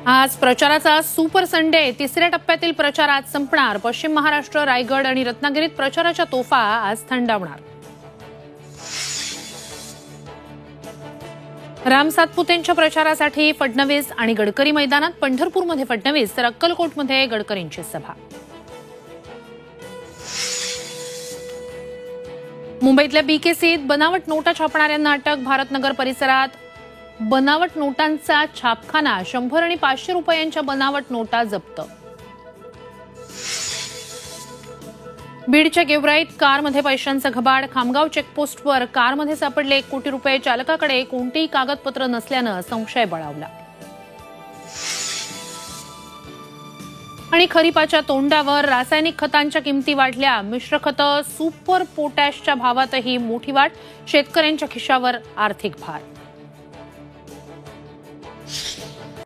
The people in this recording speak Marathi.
आज प्रचाराचा सुपर संडे. तिसऱ्या टप्प्यातील प्रचार आज संपणार. पश्चिम महाराष्ट्र, रायगड आणि रत्नागिरीत प्रचाराच्या तोफा आज थंडावणार. राम सातपुतेंच्या प्रचारासाठी फडणवीस आणि गडकरी मैदानात. पंढरपूरमध्ये फडणवीस तर अक्कलकोटमध्ये गडकरींची सभा. मुंबईतल्या बीकेसीत बनावट नोटा छापणाऱ्यांना अटक. भारतनगर परिसरात बनावट नोटांचा छापखाना. 100 आणि 500 रुपयांच्या बनावट नोटा जप्त. बीडच्या गेवराईत कारमध्ये पैशांचा घबाड. खामगाव चेकपोस्टवर कारमध्ये सापडले 1 कोटी रुपये. चालकाकडे कोणतेही कागदपत्र नसल्यानं संशय बळावला. आणि खरीपाच्या तोंडावर रासायनिक खतांच्या किमती वाढल्या. मिश्र खतं सुपर पोटॅशच्या भावातही मोठी वाढ. शेतकऱ्यांच्या खिशावर आर्थिक भार.